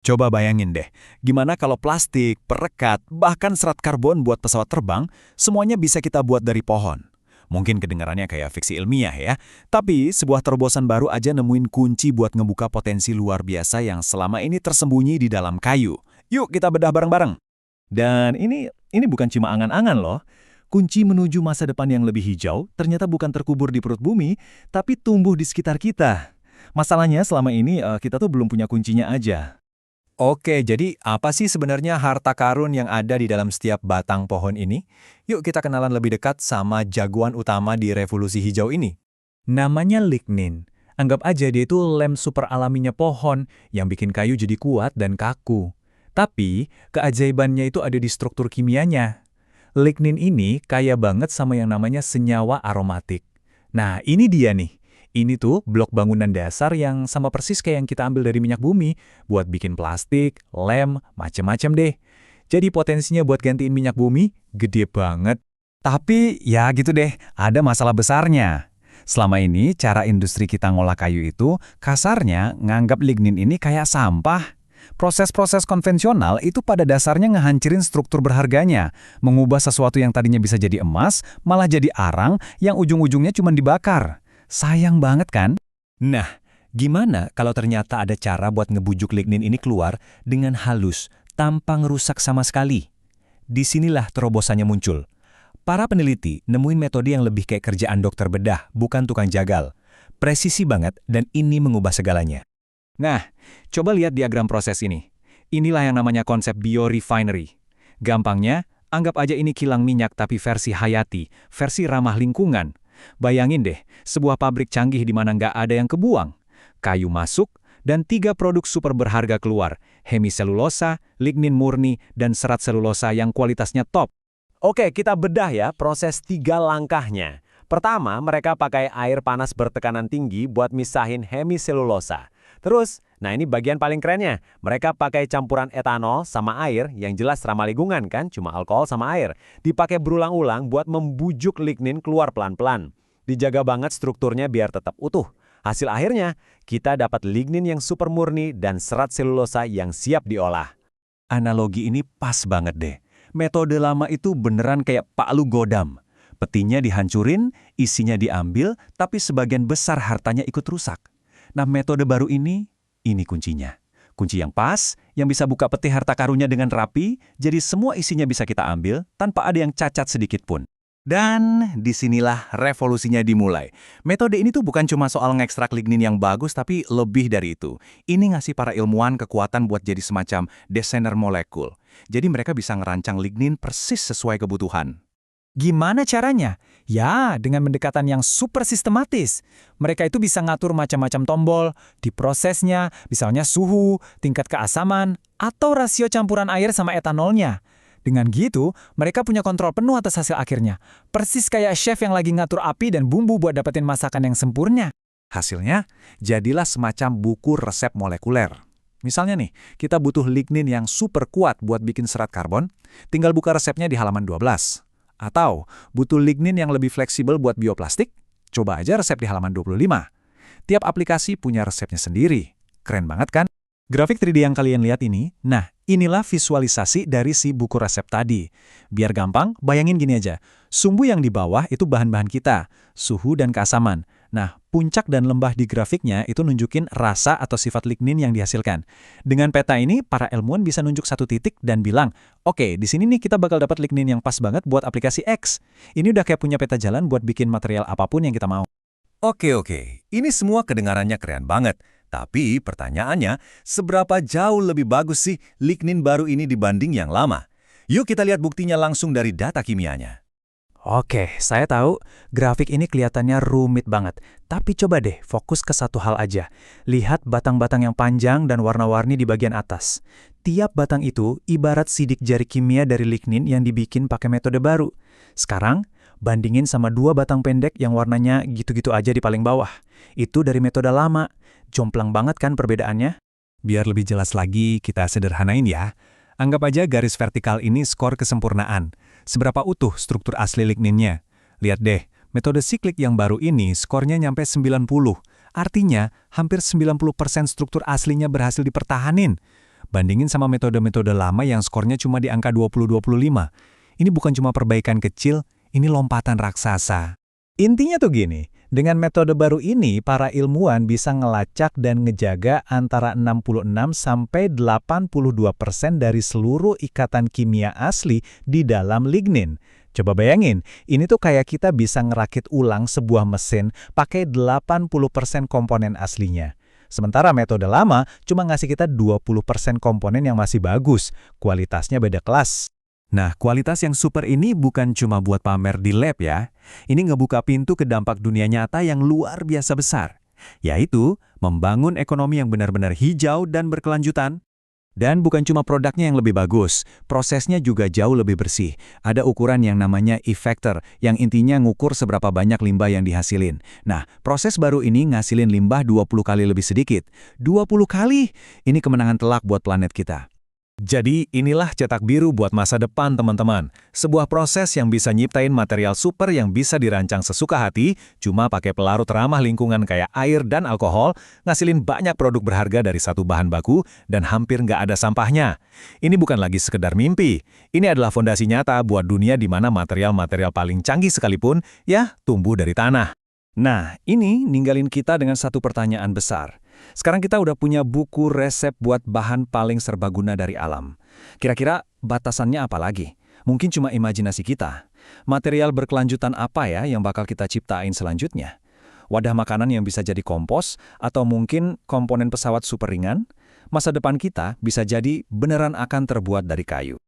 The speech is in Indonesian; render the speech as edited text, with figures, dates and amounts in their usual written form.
Coba bayangin deh, gimana kalau plastik, perekat, bahkan serat karbon buat pesawat terbang, semuanya bisa kita buat dari pohon. Mungkin kedengarannya kayak fiksi ilmiah ya, tapi sebuah terobosan baru aja nemuin kunci buat ngebuka potensi luar biasa yang selama ini tersembunyi di dalam kayu. Yuk kita bedah bareng-bareng. Dan ini bukan cuma angan-angan loh. Kunci menuju masa depan yang lebih hijau ternyata bukan terkubur di perut bumi, tapi tumbuh di sekitar kita. Masalahnya selama ini kita tuh belum punya kuncinya aja. Oke, jadi apa sih sebenarnya harta karun yang ada di dalam setiap batang pohon ini? Yuk kita kenalan lebih dekat sama jagoan utama di revolusi hijau ini. Namanya lignin. Anggap aja dia itu lem super alaminya pohon yang bikin kayu jadi kuat dan kaku. Tapi, keajaibannya itu ada di struktur kimianya. Lignin ini kaya banget sama yang namanya senyawa aromatik. Nah, ini dia nih. Ini tuh blok bangunan dasar yang sama persis kayak yang kita ambil dari minyak bumi buat bikin plastik, lem, macem-macem deh. Jadi potensinya buat gantiin minyak bumi gede banget. Tapi ya gitu deh, ada masalah besarnya. Selama ini cara industri kita ngolah kayu itu kasarnya nganggap lignin ini kayak sampah. Proses-proses konvensional itu pada dasarnya ngehancurin struktur berharganya, mengubah sesuatu yang tadinya bisa jadi emas, malah jadi arang yang ujung-ujungnya cuma dibakar. Sayang banget kan? Nah, gimana kalau ternyata ada cara buat ngebujuk lignin ini keluar dengan halus, tanpa ngerusak sama sekali? Disinilah terobosannya muncul. Para peneliti nemuin metode yang lebih kayak kerjaan dokter bedah, bukan tukang jagal. Presisi banget dan ini mengubah segalanya. Nah, coba lihat diagram proses ini. Inilah yang namanya konsep biorefinery. Gampangnya, anggap aja ini kilang minyak tapi versi hayati, versi ramah lingkungan. Bayangin deh, sebuah pabrik canggih di mana nggak ada yang kebuang. Kayu masuk, dan 3 produk super berharga keluar. Hemiselulosa, lignin murni, dan serat selulosa yang kualitasnya top. Oke, kita bedah ya proses 3 langkahnya. Pertama, mereka pakai air panas bertekanan tinggi buat misahin hemiselulosa. Terus, nah ini bagian paling kerennya. Mereka pakai campuran etanol sama air yang jelas ramah lingkungan kan, cuma alkohol sama air. Dipakai berulang-ulang buat membujuk lignin keluar pelan-pelan. Dijaga banget strukturnya biar tetap utuh. Hasil akhirnya, kita dapat lignin yang super murni dan serat selulosa yang siap diolah. Analogi ini pas banget deh. Metode lama itu beneran kayak palu godam. Petinya dihancurin, isinya diambil, tapi sebagian besar hartanya ikut rusak. Nah, metode baru ini kuncinya. Kunci yang pas, yang bisa buka peti harta karunnya dengan rapi, jadi semua isinya bisa kita ambil tanpa ada yang cacat sedikit pun. Dan disinilah revolusinya dimulai. Metode ini tuh bukan cuma soal ngekstrak lignin yang bagus, tapi lebih dari itu. Ini ngasih para ilmuwan kekuatan buat jadi semacam desainer molekul. Jadi mereka bisa ngerancang lignin persis sesuai kebutuhan. Gimana caranya? Ya, dengan pendekatan yang super sistematis. Mereka itu bisa ngatur macam-macam tombol di prosesnya, misalnya suhu, tingkat keasaman, atau rasio campuran air sama etanolnya. Dengan gitu, mereka punya kontrol penuh atas hasil akhirnya. Persis kayak chef yang lagi ngatur api dan bumbu buat dapetin masakan yang sempurna. Hasilnya, jadilah semacam buku resep molekuler. Misalnya nih, kita butuh lignin yang super kuat buat bikin serat karbon, tinggal buka resepnya di halaman 12. Atau, butuh lignin yang lebih fleksibel buat bioplastik, coba aja resep di halaman 25. Tiap aplikasi punya resepnya sendiri. Keren banget kan? Grafik 3D yang kalian lihat ini, nah inilah visualisasi dari si buku resep tadi. Biar gampang, bayangin gini aja. Sumbu yang di bawah itu bahan-bahan kita, suhu dan keasaman. Nah, puncak dan lembah di grafiknya itu nunjukin rasa atau sifat lignin yang dihasilkan. Dengan peta ini, para ilmuwan bisa nunjuk satu titik dan bilang, oke, di sini nih kita bakal dapat lignin yang pas banget buat aplikasi X. Ini udah kayak punya peta jalan buat bikin material apapun yang kita mau. Oke, ini semua kedengarannya keren banget. Tapi pertanyaannya, seberapa jauh lebih bagus sih lignin baru ini dibanding yang lama? Yuk kita lihat buktinya langsung dari data kimianya. Oke, saya tahu grafik ini kelihatannya rumit banget. Tapi coba deh fokus ke satu hal aja. Lihat batang-batang yang panjang dan warna-warni di bagian atas. Tiap batang itu ibarat sidik jari kimia dari lignin yang dibikin pakai metode baru. Sekarang, bandingin sama 2 batang pendek yang warnanya gitu-gitu aja di paling bawah. Itu dari metode lama. Jomplang banget kan perbedaannya? Biar lebih jelas lagi, kita sederhanain ya. Anggap aja garis vertikal ini skor kesempurnaan. Seberapa utuh struktur asli ligninnya. Lihat deh, metode siklik yang baru ini skornya nyampe 90. Artinya, hampir 90% struktur aslinya berhasil dipertahanin. Bandingin sama metode-metode lama yang skornya cuma di angka 20-25. Ini bukan cuma perbaikan kecil, ini lompatan raksasa. Intinya tuh gini, dengan metode baru ini, para ilmuwan bisa ngelacak dan ngejaga antara 66–82% dari seluruh ikatan kimia asli di dalam lignin. Coba bayangin, ini tuh kayak kita bisa ngerakit ulang sebuah mesin pakai 80% komponen aslinya. Sementara metode lama cuma ngasih kita 20% komponen yang masih bagus, kualitasnya beda kelas. Nah, kualitas yang super ini bukan cuma buat pamer di lab ya. Ini ngebuka pintu ke dampak dunia nyata yang luar biasa besar, yaitu membangun ekonomi yang benar-benar hijau dan berkelanjutan. Dan bukan cuma produknya yang lebih bagus, prosesnya juga jauh lebih bersih. Ada ukuran yang namanya effector, yang intinya ngukur seberapa banyak limbah yang dihasilin. Nah, proses baru ini ngasilin limbah 20 kali lebih sedikit. 20 kali! Ini kemenangan telak buat planet kita. Jadi inilah cetak biru buat masa depan teman-teman. Sebuah proses yang bisa nyiptain material super yang bisa dirancang sesuka hati, cuma pakai pelarut ramah lingkungan kayak air dan alkohol, ngasilin banyak produk berharga dari satu bahan baku, dan hampir nggak ada sampahnya. Ini bukan lagi sekedar mimpi. Ini adalah fondasi nyata buat dunia di mana material-material paling canggih sekalipun, ya tumbuh dari tanah. Nah, ini ninggalin kita dengan satu pertanyaan besar. Sekarang kita udah punya buku resep buat bahan paling serbaguna dari alam. Kira-kira batasannya apa lagi? Mungkin cuma imajinasi kita. Material berkelanjutan apa ya yang bakal kita ciptain selanjutnya? Wadah makanan yang bisa jadi kompos? Atau mungkin komponen pesawat super ringan? Masa depan kita bisa jadi beneran akan terbuat dari kayu.